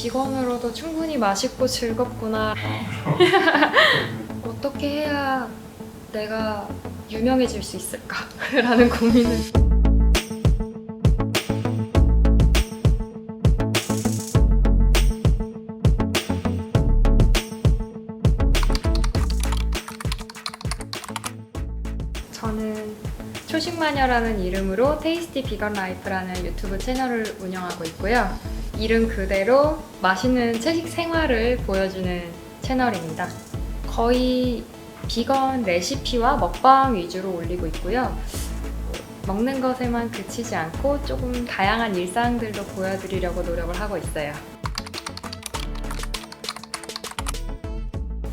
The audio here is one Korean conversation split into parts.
직원으로도 충분히 맛있고 즐겁구나. 어떻게 해야 내가 유명해질 수 있을까? 라는 고민을. 저는 초식마녀라는 이름으로 테이스티 비건 라이프라는 유튜브 채널을 운영하고 있고요. 이름 그대로 맛있는 채식 생활을 보여주는 채널입니다. 거의 비건 레시피와 먹방 위주로 올리고 있고요. 먹는 것에만 그치지 않고 조금 다양한 일상들도 보여드리려고 노력을 하고 있어요.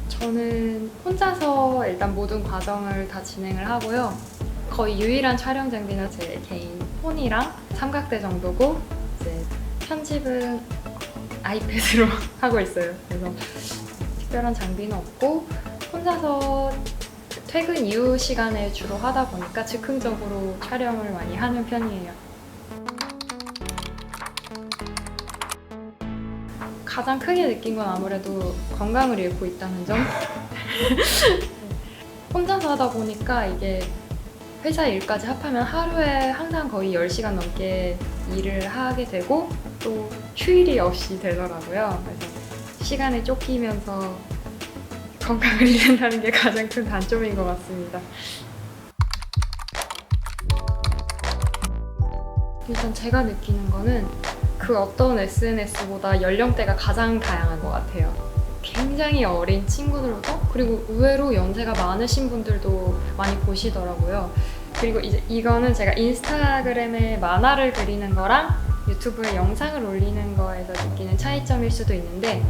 저는 혼자서 일단 모든 과정을 다 진행을 하고요. 거의 유일한 촬영 장비는 제 개인 폰이랑 삼각대 정도고, 이제 편집은 아이패드로 하고 있어요. 그래서 특별한 장비는 없고 혼자서 퇴근 이후 시간에 주로 하다 보니까 즉흥적으로 촬영을 많이 하는 편이에요. 가장 크게 느낀 건 아무래도 건강을 잃고 있다는 점. 혼자서 하다 보니까 이게 회사 일까지 합하면 하루에 항상 거의 10시간 넘게 일을 하게 되고 또 휴일이 없이 되더라고요. 그래서 시간에 쫓기면서 건강을 잃는다는 게 가장 큰 단점인 것 같습니다. 일단 제가 느끼는 거는 그 어떤 SNS보다 연령대가 가장 다양한 것 같아요. 굉장히 어린 친구들부터, 그리고 의외로 연세가 많으신 분들도 많이 보시더라고요. 그리고 이제 이거는 제가 인스타그램에 만화를 그리는 거랑 유튜브에 영상을 올리는 거에서 느끼는 차이점일 수도 있는데,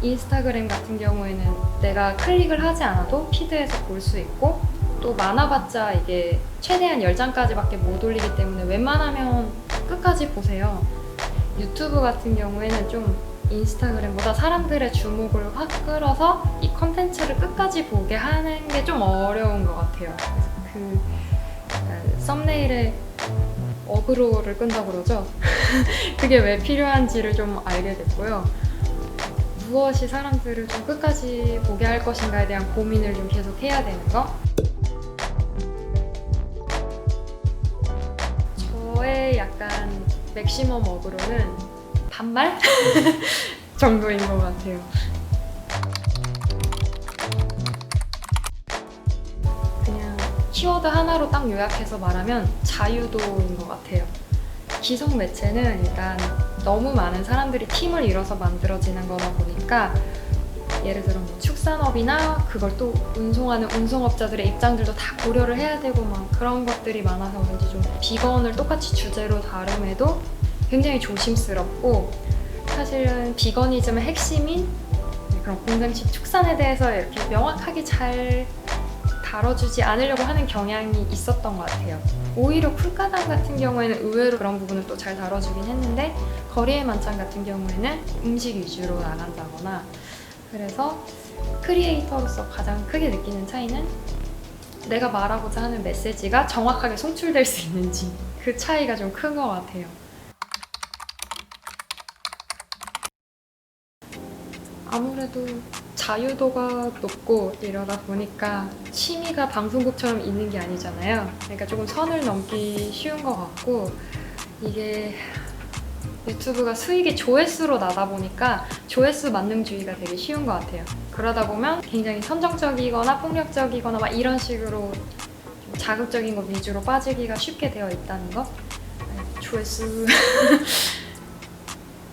인스타그램 같은 경우에는 내가 클릭을 하지 않아도 피드에서 볼 수 있고, 또 많아봤자 이게 최대한 10장까지밖에 못 올리기 때문에 웬만하면 끝까지 보세요. 유튜브 같은 경우에는 좀 인스타그램보다 사람들의 주목을 확 끌어서 이 컨텐츠를 끝까지 보게 하는 게 좀 어려운 것 같아요. 그래서 그 썸네일에 어그로를 끈다고 그러죠? 그게 왜 필요한지를 좀 알게 됐고요. 무엇이 사람들을 좀 끝까지 보게 할 것인가에 대한 고민을 좀 계속 해야 되는 거. 저의 약간 맥시멈 어그로는 반말? 정도인 것 같아요. 그냥 키워드 하나로 딱 요약해서 말하면 자유도인 것 같아요. 기성 매체는 일단 너무 많은 사람들이 팀을 이뤄서 만들어지는 거다 보니까, 예를 들어 뭐 축산업이나 그걸 또 운송하는 운송업자들의 입장들도 다 고려를 해야 되고 막 그런 것들이 많아서 그런지 좀 비건을 똑같이 주제로 다룸에도 굉장히 조심스럽고, 사실은 비거니즘의 핵심인 그런 공장식 축산에 대해서 이렇게 명확하게 잘 다뤄주지 않으려고 하는 경향이 있었던 것 같아요. 오히려 쿨가당 같은 경우에는 의외로 그런 부분을 또 잘 다뤄주긴 했는데, 거리의 만찬 같은 경우에는 음식 위주로 나간다거나, 그래서 크리에이터로서 가장 크게 느끼는 차이는 내가 말하고자 하는 메시지가 정확하게 송출될 수 있는지, 그 차이가 좀 큰 것 같아요. 아무래도 자유도가 높고 이러다 보니까 취미가 방송국처럼 있는 게 아니잖아요. 그러니까 조금 선을 넘기 쉬운 것 같고, 이게 유튜브가 수익이 조회수로 나다 보니까 조회수 만능주의가 되게 쉬운 것 같아요. 그러다 보면 굉장히 선정적이거나 폭력적이거나 막 이런 식으로 좀 자극적인 것 위주로 빠지기가 쉽게 되어 있다는 거. 조회수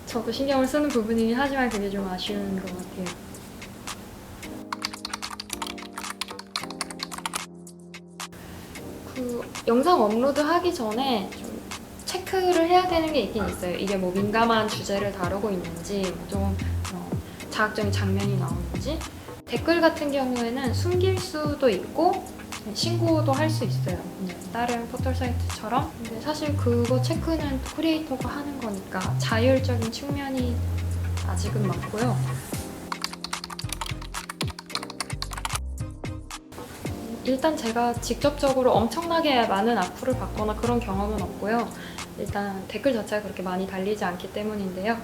저도 신경을 쓰는 부분이긴 하지만 그게 좀 아쉬운 것 같아요. 그 영상 업로드 하기 전에 좀 체크를 해야 되는 게 있긴 있어요. 이게 뭐 민감한 주제를 다루고 있는지, 좀 자극적인 장면이 나오는지. 댓글 같은 경우에는 숨길 수도 있고 신고도 할 수 있어요. 다른 포털 사이트처럼. 근데 사실 그거 체크는 크리에이터가 하는 거니까 자율적인 측면이 아직은 많고요. 일단 제가 직접적으로 엄청나게 많은 악플을 받거나 그런 경험은 없고요. 일단 댓글 자체가 그렇게 많이 달리지 않기 때문인데요.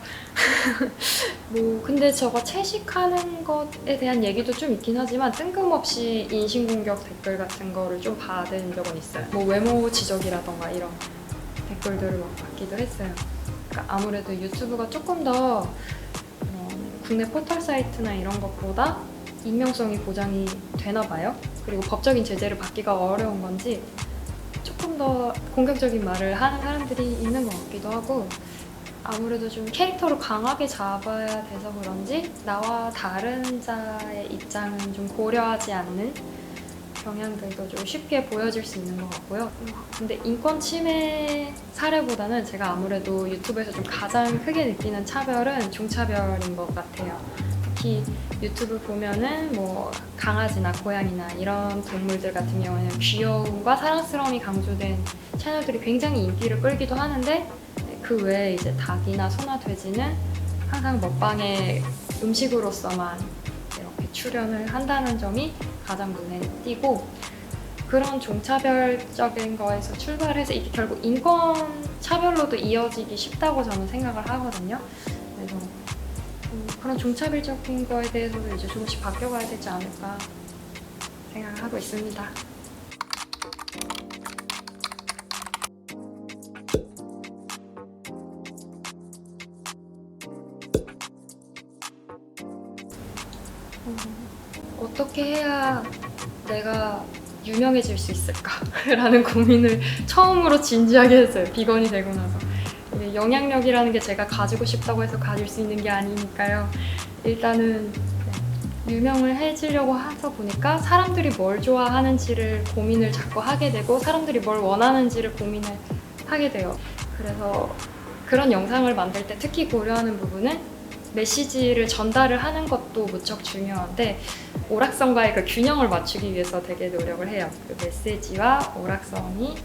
뭐 근데 저거 채식하는 것에 대한 얘기도 좀 있긴 하지만 뜬금없이 인신공격 댓글 같은 거를 좀 받은 적은 있어요. 뭐 외모 지적이라던가 이런 댓글들을 막 받기도 했어요. 그러니까 아무래도 유튜브가 조금 더 국내 포털 사이트나 이런 것보다 익명성이 보장이 되나 봐요. 그리고 법적인 제재를 받기가 어려운 건지 조금 더 공격적인 말을 하는 사람들이 있는 것 같기도 하고, 아무래도 좀 캐릭터를 강하게 잡아야 돼서 그런지 나와 다른 자의 입장은 좀 고려하지 않는 경향들도 좀 쉽게 보여질 수 있는 것 같고요. 근데 인권 침해 사례보다는 제가 아무래도 유튜브에서 좀 가장 크게 느끼는 차별은 종차별인 것 같아요. 특히 유튜브 보면은 뭐 강아지나 고양이나 이런 동물들 같은 경우에는 귀여움과 사랑스러움이 강조된 채널들이 굉장히 인기를 끌기도 하는데, 그 외에 이제 닭이나 소나 돼지는 항상 먹방의 음식으로서만 이렇게 출연을 한다는 점이 가장 눈에 띄고, 그런 종차별적인 거에서 출발해서 이게 결국 인권 차별로도 이어지기 쉽다고 저는 생각을 하거든요. 그래서 그런 종차별적인 거에 대해서도 이제 조금씩 바뀌어가야 되지 않을까 생각을 하고 있습니다. 어떻게 해야 내가 유명해질 수 있을까라는 고민을 처음으로 진지하게 했어요. 비건이 되고 나서. 이게 영향력이라는 게 제가 가지고 싶다고 해서 가질 수 있는 게 아니니까요. 일단은 유명을 해지려고 하다 보니까 사람들이 뭘 좋아하는지를 고민을 자꾸 하게 되고, 사람들이 뭘 원하는지를 고민을 하게 돼요. 그래서 그런 영상을 만들 때 특히 고려하는 부분은 메시지를 전달을 하는 것도 무척 중요한데, 오락성과의 그 균형을 맞추기 위해서 되게 노력을 해요. 그 메시지와 오락성이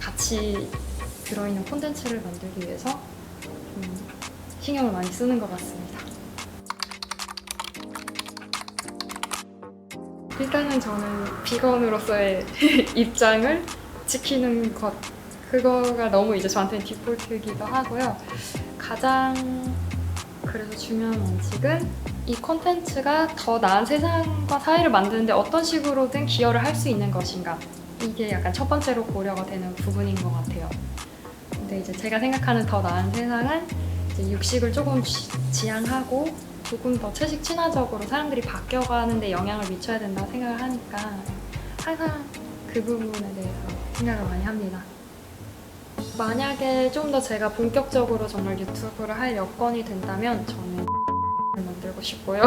같이 들어있는 콘텐츠를 만들기 위해서 신경을 많이 쓰는 것 같습니다. 일단은 저는 비건으로서의 입장을 지키는 것, 그거가 너무 이제 저한테는 디폴트이기도 하고요. 가장 그래서 중요한 원칙은 이 콘텐츠가 더 나은 세상과 사회를 만드는데 어떤 식으로든 기여를 할 수 있는 것인가, 이게 약간 첫 번째로 고려가 되는 부분인 것 같아요. 근데 이제 제가 생각하는 더 나은 세상은 이제 육식을 조금 지양하고 조금 더 채식 친화적으로 사람들이 바뀌어가는 데 영향을 미쳐야 된다고 생각을 하니까 항상 그 부분에 대해서 생각을 많이 합니다. 만약에 좀 더 제가 본격적으로 정말 유튜브를 할 여건이 된다면 저는 만들고 싶고요.